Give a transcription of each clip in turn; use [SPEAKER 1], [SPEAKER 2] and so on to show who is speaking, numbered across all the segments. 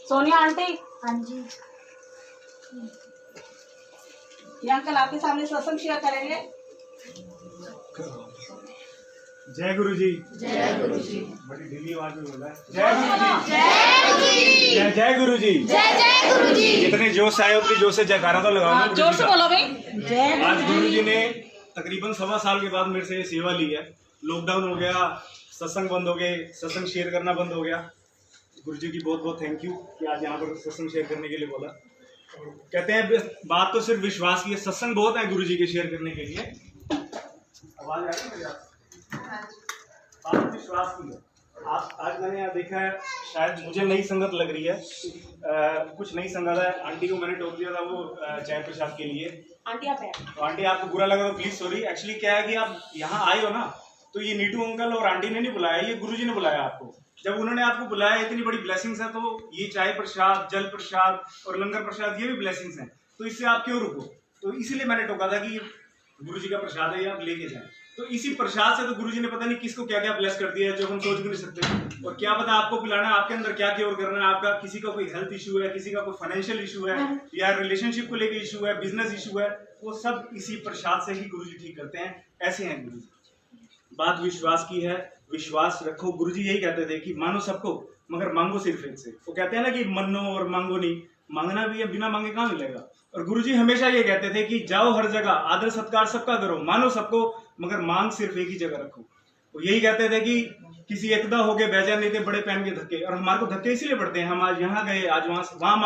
[SPEAKER 1] Sonia aunty,
[SPEAKER 2] हाँ जी।
[SPEAKER 1] ये uncle आपके सामने सत्संग शेयर करेंगे।
[SPEAKER 3] जय गुरु जी।
[SPEAKER 2] जय गुरु जी।
[SPEAKER 3] बड़ी ढीली आवाज में बोला है। जय गुरु जी। जय जय गुरु जी।
[SPEAKER 2] जय जय गुरु जी।
[SPEAKER 3] जितने जोश से आए उतनी जोश से जयकारा तो लगाओ ना।
[SPEAKER 1] जोर से बोलो भाई। जय।
[SPEAKER 3] आज गुरु जी ने तकरीबन 1.25 साल के बाद मेरे से ये सेवा ली है। लॉकडाउन हो गया, सत्संग बंद हो गए, सत्संग शेयर करना बंद हो गया। गुरु जी की बहुत बहुत थैंक यू कि आज यहाँ पर सत्संग शेयर करने के लिए बोला। कहते हैं बात तो सिर्फ विश्वास की है, सत्संग बहुत है गुरु जी के शेयर करने के लिए। आवाज आ रही है मेरी? बात विश्वास की है। आज मैंने यहाँ देखा है, शायद मुझे नई संगत लग रही है। कुछ नई संगत है। आंटी को मैंने टोक दिया था वो जय प्रसाद के लिए।
[SPEAKER 1] आंटी आप है
[SPEAKER 3] तो आंटी आपको बुरा लगा तो प्लीज सॉरी। एक्चुअली क्या है कि आप यहाँ आए हो ना, तो ये नीटू अंकल और आंटी ने नहीं बुलाया, ये गुरुजी ने बुलाया आपको। जब उन्होंने आपको बुलाया, इतनी बड़ी ब्लेसिंग्स है, तो ये चाय प्रसाद, जल प्रसाद और लंगर प्रसाद ये भी ब्लेसिंग्स हैं, तो इससे आप क्यों रुको? तो इसीलिए मैंने टोका था कि गुरु जी का प्रसाद है, ये आप लेके जाएं। तो इसी प्रसाद से तो गुरु जी ने पता नहीं किसको क्या क्या ब्लेस कर दिया है, जो हम सोच भी नहीं सकते। और क्या पता आपको पिलाना है, आपके अंदर क्या क्योर करना है। आपका किसी का कोई हेल्थ इशू है, किसी का कोई फाइनेंशियल इशू है, या रिलेशनशिप को लेकर इशू है, बिजनेस इशू है, वो सब इसी प्रसाद से ही गुरु जी ठीक करते हैं। ऐसे हैं गुरु जी। बात विश्वास की है, विश्वास रखो। गुरु जी यही कहते थे कि मानो सबको मगर मांगो सिर्फ एक से। वो कहते हैं ना कि मनो और मांगो नहीं, मांगना भी है, बिना मांगे कहाँ मिलेगा। और गुरु जी हमेशा ये कहते थे कि जाओ हर जगह, आदर सत्कार सबका करो, मानो सबको मगर मांग सिर्फ एक ही जगह रखो। वो यही कहते थे कि किसी एकदा हो गए बैजा नहीं थे बड़े पहन के धक्के। और हमारे को धक्के इसीलिए पड़ते हैं, हम आज यहाँ गए, आज वहां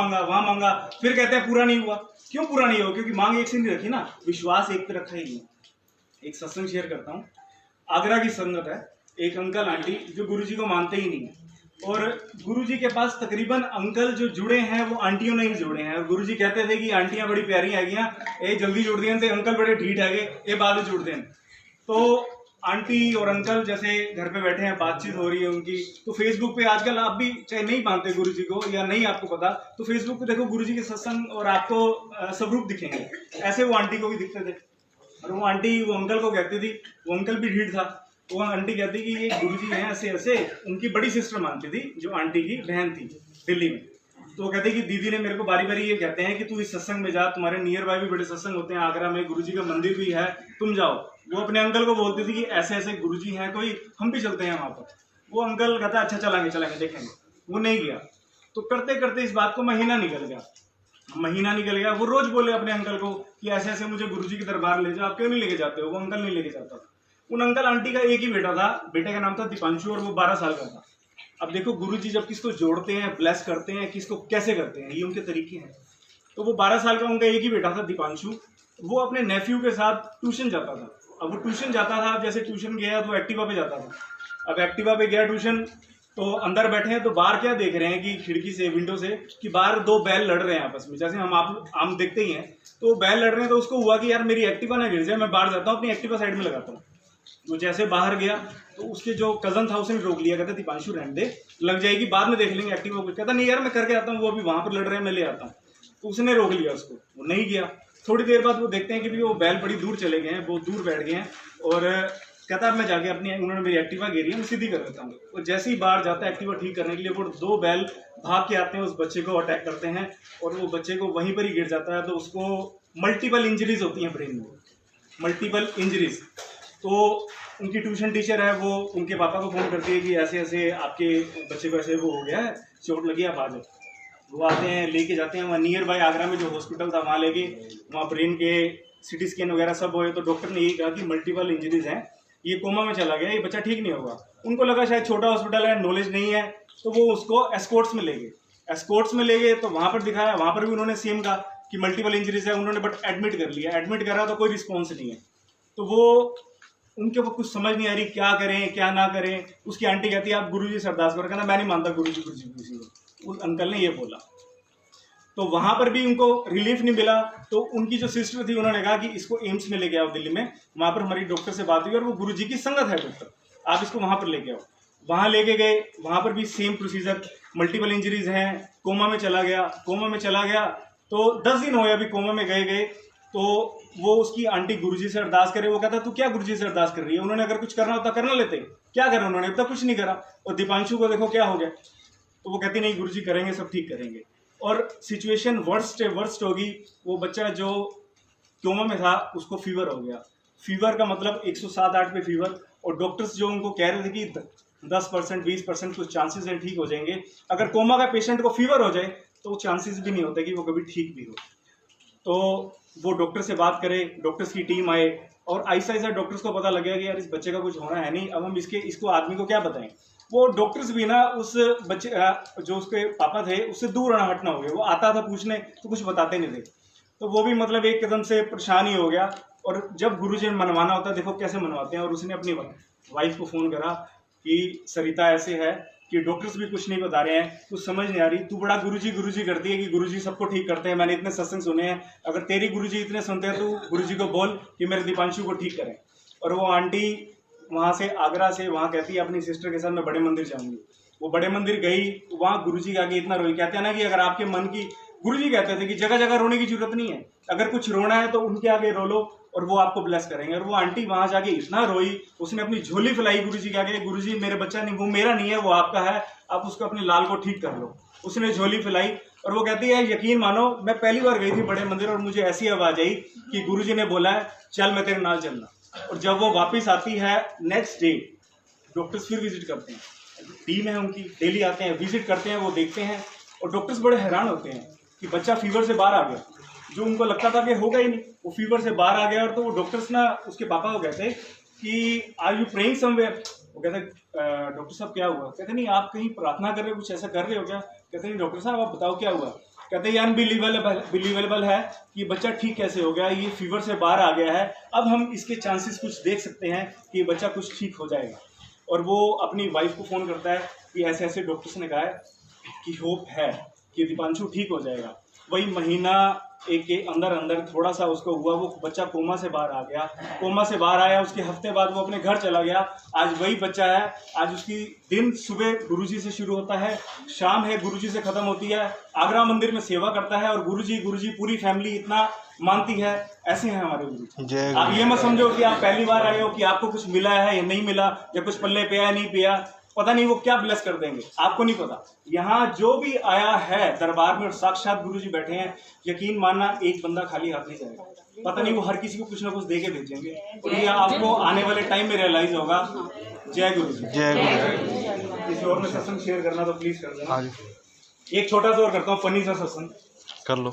[SPEAKER 3] मांगा, फिर कहते हैं पूरा नहीं हुआ। क्यों पूरा नहीं हुआ? क्योंकि मांग एक से नहीं रखी ना, विश्वास एक पे रखा ही नहीं। एक सत्संग शेयर करता हूँ। आगरा की संगत है, एक अंकल आंटी जो गुरु जी को मानते ही नहीं है, और गुरु जी के पास तकरीबन अंकल जो जुड़े हैं वो आंटियों ने ही जुड़े हैं। और गुरु जी कहते थे कि आंटियां बड़ी प्यारी हैगियां, ये जल्दी जुड़ दिए थे, अंकल बड़े ढीठ हैगे, ये बाद में जुड़ दें। तो आंटी और अंकल जैसे घर पे बैठे हैं, बातचीत हो रही है उनकी, तो फेसबुक पे आजकल आप भी चाहे नहीं मानते गुरु जी को या नहीं आपको पता, तो फेसबुक पे देखो गुरु जी के सत्संग और आपको स्वरूप दिखेंगे। ऐसे वो आंटी को भी दिखते थे। और वो आंटी वो अंकल को कहती थी, वो अंकल भी ढीठ था, वो आंटी कहती कि ये गुरुजी हैं ऐसे ऐसे। उनकी बड़ी सिस्टर मानती थी, जो आंटी की बहन थी दिल्ली में। तो वो कहते कि दीदी ने मेरे को बारी बारी ये कहते हैं कि तू इस सत्संग में जा, तुम्हारे नियर बाय भी बड़े सत्संग होते हैं आगरा में, गुरुजी का मंदिर भी है, तुम जाओ। वो अपने अंकल को बोलती थी कि ऐसे ऐसे गुरुजी हैं कोई, हम भी चलते हैं वहाँ पर। वो अंकल कहता अच्छा चलेंगे देखेंगे। वो नहीं गया। तो करते करते इस बात को महीना निकल गया। वो रोज बोले अपने अंकल को कि ऐसे ऐसे मुझे गुरुजी के दरबार ले जाओ, आप क्यों नहीं लेके जाते हो? वो अंकल नहीं लेके जाता था। उन अंकल आंटी का एक ही बेटा था, बेटे का नाम था दीपांशु, और वो 12 साल का था। अब देखो गुरुजी जब किसको जोड़ते हैं, ब्लेस करते हैं, किसको कैसे करते हैं, ये उनके तरीके हैं। तो वो 12 साल का उनका एक ही बेटा था दीपांशु, वो अपने नेफ्यू के साथ ट्यूशन जाता था। अब वो ट्यूशन जाता था, जैसे ट्यूशन गया तो एक्टिवा पे जाता था। अब एक्टिवा पे गया ट्यूशन, तो अंदर बैठे हैं, तो बाहर क्या देख रहे हैं कि खिड़की से, विंडो से, कि बाहर 2 बैल लड़ रहे हैं आपस में, जैसे हम देखते ही हैं। तो बैल लड़ रहे हैं, तो उसको हुआ कि यार मेरी एक्टिवा ना गिर जाए, मैं बाहर जाता हूँ, अपनी एक्टिवा साइड में लगाता हूँ। तो जैसे बाहर गया तो उसके जो कजन था उसने रोक लिया, कहता दीपांशु रहने दे, लग जाएगी, बाद में देख लेंगे एक्टिवा को। कहता नहीं यार मैं करके आता हूँ, वो अभी वहां पर लड़ रहे हैं, मैं ले आता हूँ। तो उसने रोक लिया उसको, वो नहीं गया। थोड़ी देर बाद वो देखते हैं कि वो बैल बड़ी दूर चले गए हैं, बहुत दूर बैठ गए हैं, और कहता है मैं जाके अपनी, उन्होंने मेरी एक्टिवा गिरी है, मैं सीधी कर देता हूँ। और जैसे ही बाहर जाता है एक्टिवा ठीक करने के लिए, वो 2 बैल भाग के आते हैं, उस बच्चे को अटैक करते हैं, और वो बच्चे को वहीं पर ही गिर जाता है। तो उसको मल्टीपल इंजरीज होती हैं ब्रेन में, मल्टीपल इंजरीज। तो उनकी ट्यूशन टीचर है, वो उनके पापा को फ़ोन करती है कि ऐसे ऐसे आपके बच्चे को ऐसे वो हो गया है, चोट लगी, आप आ जाओ। वो आते हैं, लेके जाते हैं वहाँ नियर बाय आगरा में जो हॉस्पिटल था वहाँ लेके, वहाँ ब्रेन के CT स्कैन वगैरह सब हुए। तो डॉक्टर ने यही कहा कि मल्टीपल इंजरीज हैं, ये कोमा में चला गया, ये बच्चा ठीक नहीं होगा। उनको लगा शायद छोटा हॉस्पिटल है, नॉलेज नहीं है, तो वो उसको एस्कॉर्ट्स में ले गए। तो वहाँ पर दिखाया, वहाँ पर भी उन्होंने सेम कहा कि मल्टीपल इंजरीज है, उन्होंने बट एडमिट कर लिया। एडमिट करा तो कोई रिस्पॉन्स नहीं है। तो वो उनके वो कुछ समझ नहीं आ रही क्या करें क्या ना करें। उसकी आंटी कहती है आप गुरुजी से अरदास करो, कहना मैं नहीं मानता गुरुजी किसी को। उस अंकल ने ये बोला। तो वहां पर भी उनको रिलीफ नहीं मिला। तो उनकी जो सिस्टर थी उन्होंने कहा कि इसको एम्स में लेके आओ दिल्ली में, वहां पर हमारी डॉक्टर से बात हुई और वो गुरुजी की संगत है डॉक्टर, आप इसको वहां पर लेके आओ। वहां लेके गए, वहां पर भी सेम प्रोसीजर, मल्टीपल इंजरीज हैं, कोमा में चला गया। तो 10 दिन हुए अभी कोमा में गए। तो वो उसकी आंटी गुरुजी से अरदास करे, वो कहता तू क्या गुरुजी से अरदास कर रही है, उन्होंने अगर कुछ करना होता करना लेते, क्या करा उन्होंने, अब तक कुछ नहीं करा। और दीपांशु को देखो क्या हो गया, तो वो कहती नहीं गुरुजी करेंगे, सब ठीक करेंगे। और सिचुएशन वर्स्ट होगी। वो बच्चा जो कोमा में था उसको फीवर हो गया। फीवर का मतलब 107-8 पे फीवर, और डॉक्टर्स जो उनको कह रहे थे कि 10% 20% कुछ चांसेस हैं ठीक हो जाएंगे। अगर कोमा का पेशेंट को फीवर हो जाए तो चांसेस भी नहीं होते कि वो कभी ठीक भी हो। तो वो डॉक्टर से बात करे, डॉक्टर्स की टीम आए, और ऐसा डॉक्टर्स को पता लग गया कि यार इस बच्चे का कुछ होना है नहीं, अब हम इसको आदमी को क्या बताएं। वो डॉक्टर्स भी ना उस बच्चे जो उसके पापा थे उससे दूर हटना हो गया। वो आता था पूछने तो कुछ बताते नहीं थे, तो वो भी मतलब एक कदम से परेशान ही हो गया। और जब गुरुजी ने मनवाना होता है, देखो कैसे मनवाते हैं। और उसने अपनी वाइफ को फ़ोन करा कि सरिता ऐसे है कि डॉक्टर्स भी कुछ नहीं बता रहे हैं, कुछ समझ नहीं आ रही, तू बड़ा गुरुजी करती है कि गुरुजी सबको ठीक करते हैं, मैंने इतने सत्संग सुने हैं, अगर तेरी गुरुजी इतने सुनते हैं तो गुरुजी को बोल कि मेरे दीपांशु को ठीक करें। और वो आंटी वहाँ से आगरा से वहाँ कहती है अपनी सिस्टर के साथ मैं बड़े मंदिर जाऊँगी। वो बड़े मंदिर गई, वहाँ गुरुजी के आगे इतना रोई। कहते हैं ना कि अगर आपके मन की, गुरुजी कहते थे कि जगह जगह रोने की जरूरत नहीं है, अगर कुछ रोना है तो उनके आगे रो लो और वो आपको ब्लेस करेंगे। और वो आंटी वहां जाके इतना रोई, उसने अपनी झोली फैलाई गुरुजी के आगे, गुरुजी मेरे बच्चा नहीं, वो मेरा नहीं है, वो आपका है, आप उसको अपने लाल को ठीक कर लो। उसने झोली फैलाई और वो कहती है यकीन मानो मैं पहली बार गई थी बड़े मंदिर और मुझे ऐसी आवाज आई कि गुरुजी ने बोला है चल मैं तेरे नाल चलना। और जब वो वापिस आती है नेक्स्ट डे, डॉक्टर्स फिर विजिट करते हैं, टीम है उनकी, डेली आते हैं, विजिट करते हैं, वो देखते हैं। और डॉक्टर्स बड़े हैरान होते हैं कि बच्चा फीवर से बाहर आ गया, जो उनको लगता था कि होगा ही नहीं, वो फीवर से बाहर आ गया। और तो वो डॉक्टर्स ना उसके पापा को कहते कि आर यू प्रेइंग समवेयर। वो कहते डॉक्टर साहब क्या हुआ? कहते नहीं आप कहीं प्रार्थना कर रहे हो, कुछ ऐसा कर रहे हो क्या? कहते नहीं डॉक्टर साहब आप बताओ क्या हुआ। कहते ये अनबिलीवेबल है कि बच्चा ठीक कैसे हो गया, ये फीवर से बाहर आ गया है, अब हम इसके चांसेस कुछ देख सकते हैं कि ये बच्चा कुछ ठीक हो जाएगा। और वो अपनी वाइफ को फ़ोन करता है कि ऐसे ऐसे डॉक्टर्स ने कहा है कि होप है कि दीपांशु ठीक हो जाएगा। वही महीना एक के अंदर थोड़ा सा उसको हुआ, वो बच्चा कोमा से बाहर आ गया। कोमा से बाहर आया, उसके हफ्ते बाद वो अपने घर चला गया। आज वही बच्चा है, आज उसकी दिन सुबह गुरुजी से शुरू होता है, शाम है गुरुजी से ख़त्म होती है, आगरा मंदिर में सेवा करता है। और गुरुजी पूरी फैमिली इतना मानती है। ऐसे हैं हमारे गुरुजी। आप ये मत समझो कि आप पहली बार आए हो कि आपको कुछ मिला है या नहीं मिला, या कुछ पल्ले पे आया नहीं पिया, पता नहीं वो क्या ब्लेस कर देंगे, आपको नहीं पता। यहाँ जो भी आया है दरबार में और साक्षात गुरुजी बैठे हैं, यकीन मानना एक बंदा खाली हाथ नहीं जाएगा। पता नहीं वो हर किसी को कुछ ना कुछ दे के भेजेंगे, और ये आपको आने वाले टाइम में रियलाइज होगा। जय गुरुजी। जय गुरुजी। किसी और में सत्संग शेयर करना तो प्लीज कर देना। एक छोटा सा और करता हूँ, फनी सा सत्संग कर लो।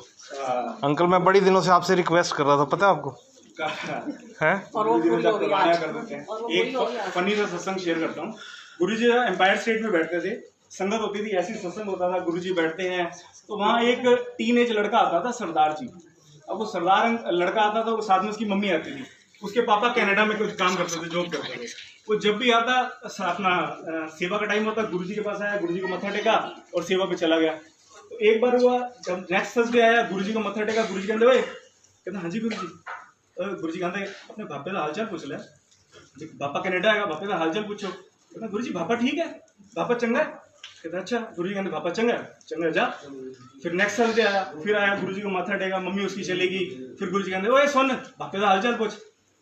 [SPEAKER 3] अंकल मैं बड़ी दिनों से आपसे रिक्वेस्ट कर रहा था, पता है आपको है? कर देते हैं। एक फनी सा सत्संग शेयर करता हूँ। गुरुजी एम्पायर स्टेट में बैठते थे, संगत होती थी, ऐसी सत्संग होता था, गुरुजी बैठते हैं तो वहाँ एक टीनेज लड़का आता था, सरदार जी। अब वो सरदार लड़का आता था, वो साथ में उसकी मम्मी आती थी, उसके पापा कनाडा में कुछ काम करते थे, जॉब करते थे। वो जब भी आता अपना सेवा का टाइम होता, गुरुजी के पास आया, गुरुजी को मत्था टेका और सेवा पे चला गया। तो एक बार हुआ जब नेक्स्ट थर्सडे आया, गुरुजी को मत्था टेका, गुरुजी कहते भाई, कहते हाँ जी गुरुजी। गुरुजी कहते अपने भापे का हालचाल पूछ ले, पापा कनाडा आएगा, भापे का हालचाल पूछो। कहते गुरुजी भापा ठीक है, भापा चंगा है। कहते अच्छा। गुरुजी कहते भापा चंगा जा। फिर नेक्स्ट थर्सडे आया, फिर आया, गुरुजी को माथा टेका, मम्मी उसकी चलेगी। फिर गुरुजी कहते ओए सुन भापे का हालचाल पूछ।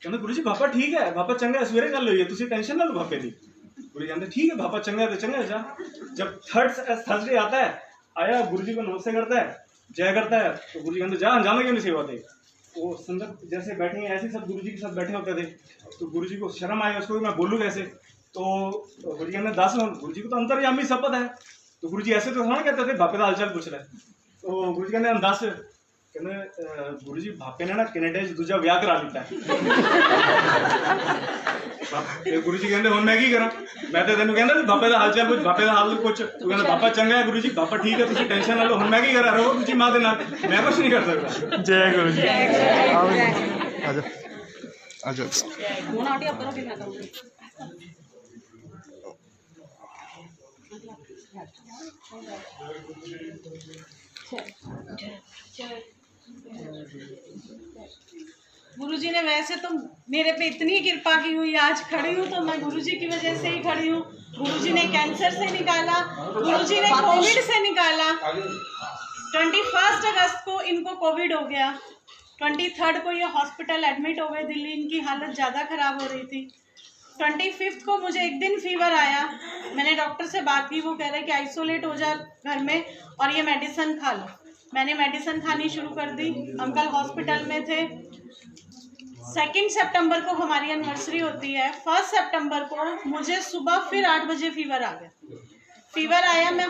[SPEAKER 3] कहते गुरुजी भापा ठीक है, भापा चंगा है, सवेरे कर लो, ये तुसी टेंशन ना लो भापे दी। गुरुजी कहते ठीक है भापा चंगा है तो चंगा है जा। जब थर्ड थर्सडे आता है, आया गुरुजी को नमस्ते करता है, जय करता है, तो गुरुजी कहते जा जाना क्यों नहीं सेवा दे। वो संगत जैसे बैठे हैं ऐसे सब गुरुजी के साथ बैठे होते थे। तो गुरुजी को शर्म आया, उसको मैं बोलूँ कैसे। तो गुरुजी कहते 10 गुरुजी को तो अंतर्यामी शपथ है, तो गुरुजी ऐसे तो थोड़ा कहते थे भापे का हालचाल पूछ रहे। तो गुरुजी कहते 10 कहते गुरुजी भापे ने ना कनेडा दूजा विआह करा लिता है। गुरुजी कहते हुण मैं की करा, मैं तो तेन कहना भापे का हालचाल पूछ, भापे का हाल पूछ। तू कहना भापा चंगा है गुरुजी, भापा ठीक है, तुम टेंशन ना लो, हुण मैं की करा, रहो तुझी मां दे नाल, मैं कुछ नहीं कर सकता। जय गुरुजी। आजा हुण आडियो करो कि ना करूंगी।
[SPEAKER 1] गुरुजी ने वैसे तो मेरे पे इतनी कृपा की हुई, आज खड़ी हूँ तो मैं गुरुजी की वजह से ही खड़ी हूँ। गुरुजी ने कैंसर से निकाला, गुरुजी ने कोविड से निकाला। 21 अगस्त को इनको कोविड हो गया, 23 को ये हॉस्पिटल एडमिट हो गए दिल्ली, इनकी हालत ज़्यादा ख़राब हो रही थी। 25 को मुझे एक दिन फीवर आया, मैंने डॉक्टर से बात की, वो कह रहे कि आइसोलेट हो जा घर में और ये मेडिसिन खा लो। मैंने मेडिसिन खानी शुरू कर दी। अंकल हॉस्पिटल में थे। 2 सितंबर को हमारी एनिवर्सरी होती है। 1 सितंबर को मुझे सुबह फिर 8 बजे फीवर आ गया। फीवर आया, मैं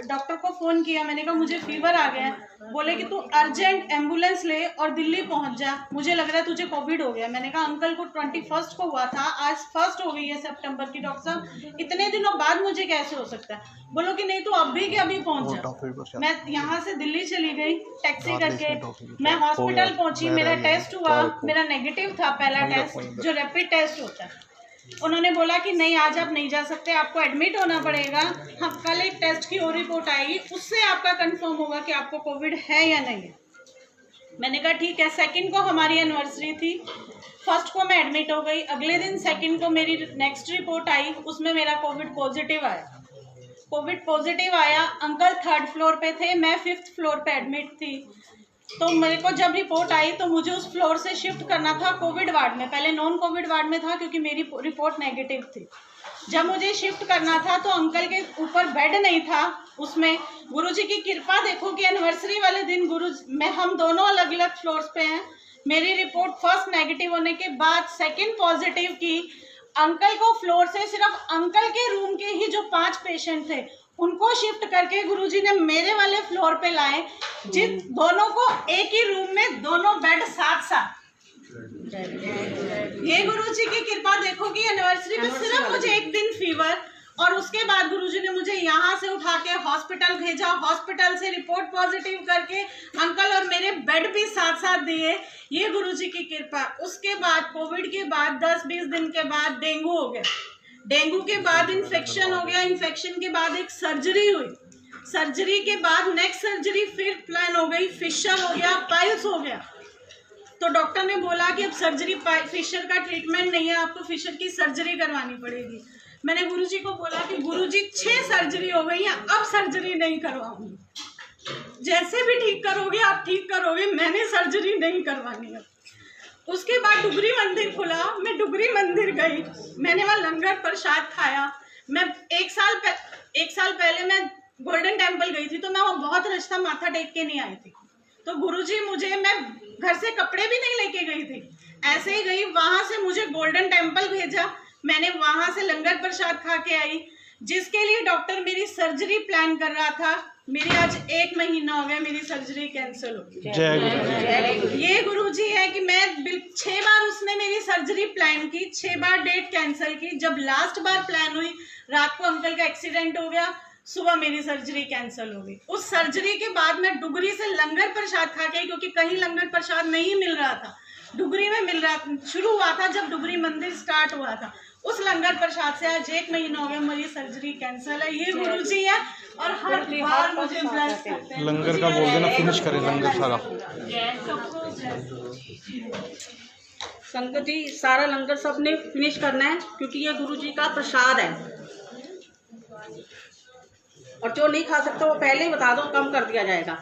[SPEAKER 1] डॉक्टर को फ़ोन किया, मैंने कहा मुझे फीवर आ गया है। बोले कि तू अर्जेंट एम्बुलेंस ले और दिल्ली पहुंच जा, मुझे लग रहा है तुझे कोविड हो गया। मैंने कहा अंकल को 21 को हुआ था, आज 1 हो गई है सितंबर की, डॉक्टर साहब इतने दिनों बाद मुझे कैसे हो सकता है? बोलो कि नहीं तू अभी के अभी पहुंच जा। मैं यहाँ से दिल्ली चली गई टैक्सी करके, मैं हॉस्पिटल पहुंची, मेरा टेस्ट हुआ, मेरा नेगेटिव था पहला टेस्ट जो रैपिड टेस्ट होता है। उन्होंने बोला कि नहीं आज आप नहीं जा सकते, आपको एडमिट होना पड़ेगा, हम कल एक टेस्ट की और रिपोर्ट आएगी, उससे आपका कंफर्म होगा कि आपको कोविड है या नहीं है। मैंने कहा ठीक है। 2 को हमारी एनिवर्सरी थी, 1 को मैं एडमिट हो गई। अगले दिन 2 को मेरी नेक्स्ट रिपोर्ट आई, उसमें मेरा कोविड पॉजिटिव आया। अंकल 3rd फ्लोर पे थे, मैं 5th फ्लोर पे एडमिट थी। तो मेरे को जब रिपोर्ट आई तो मुझे उस फ्लोर से शिफ्ट करना था कोविड वार्ड में। पहले नॉन कोविड वार्ड में था क्योंकि मेरी रिपोर्ट नेगेटिव थी। जब मुझे शिफ्ट करना था तो अंकल के ऊपर बेड नहीं था उसमें। गुरुजी की कृपा देखो कि एनिवर्सरी वाले दिन हम दोनों अलग अलग फ्लोर्स पे हैं। मेरी रिपोर्ट 1st नेगेटिव होने के बाद 2nd पॉजिटिव की। अंकल को फ्लोर से सिर्फ अंकल के रूम के ही जो 5 पेशेंट थे उनको शिफ्ट करके गुरुजी ने मेरे वाले फ्लोर पे लाए, जिन दोनों को एक ही रूम में दोनों बेड साथ। ये गुरुजी की कृपा देखो कि एनिवर्सरी में सिर्फ मुझे एक दिन फीवर और उसके बाद गुरुजी ने मुझे यहाँ से उठा के हॉस्पिटल भेजा। हॉस्पिटल से रिपोर्ट पॉजिटिव करके अंकल और मेरे बेड भी साथ दिए। ये गुरुजी की कृपा। उसके बाद कोविड के बाद 10-20 दिन के बाद डेंगू हो गया। डेंगू के बाद इन्फेक्शन हो गया। इन्फेक्शन के बाद एक सर्जरी हुई। सर्जरी के बाद नेक्स्ट सर्जरी फिर प्लान हो गई, फिशर हो गया, पाइल्स हो गया। तो डॉक्टर ने बोला कि अब सर्जरी फिशर का ट्रीटमेंट नहीं है, आपको फिशर की सर्जरी करवानी पड़ेगी। मैंने गुरुजी को बोला कि गुरुजी 6 सर्जरी हो गई है, अब सर्जरी नहीं करवाऊंगी, जैसे भी ठीक करोगे आप ठीक करोगे, मैंने सर्जरी नहीं करवानी है। उसके बाद डुगरी मंदिर खुला, मैं डुगरी मंदिर गई, मैंने वहाँ लंगर प्रसाद खाया। मैं एक साल पहले मैं गोल्डन टेम्पल गई थी, तो मैं वहाँ बहुत रास्ता माथा टेक के नहीं आई थी। तो गुरुजी मैं घर से कपड़े भी नहीं लेके गई थी, ऐसे ही गई। वहाँ से मुझे गोल्डन टेम्पल भेजा, मैंने वहाँ से लंगर प्रसाद खा के आई, जिसके लिए डॉक्टर मेरी सर्जरी प्लान कर रहा था। मेरी आज 1 महीना हो गया, मेरी सर्जरी कैंसिल हो गई। जय गुरु। ये गुरुजी है कि मैं 6 बार उसने मेरी सर्जरी प्लान की, 6 बार डेट कैंसिल की। जब लास्ट बार प्लान हुई, रात को अंकल का एक्सीडेंट हो गया, सुबह मेरी सर्जरी कैंसिल हो गई। उस सर्जरी के बाद मैं डुगरी से लंगर प्रसाद खा के, क्योंकि कहीं लंगर प्रसाद नहीं मिल रहा था, डुगरी में मिल रहा शुरू हुआ था जब डुगरी मंदिर स्टार्ट हुआ था। उस लंगर प्रसाद से आज 1 महीना हो गया, मेरी सर्जरी कैंसिल है। ये गुरुजी है और हर बार मुझे ब्लेस करते हैं।
[SPEAKER 4] लंगर का बोल देना, फिनिश करें लंगर सारा।
[SPEAKER 5] संगत जी सारा लंगर सबने फिनिश करना है क्योंकि ये गुरुजी का प्रसाद है। और जो नहीं खा सकता वो पहले ही बता दो, कम कर दिया जाएगा।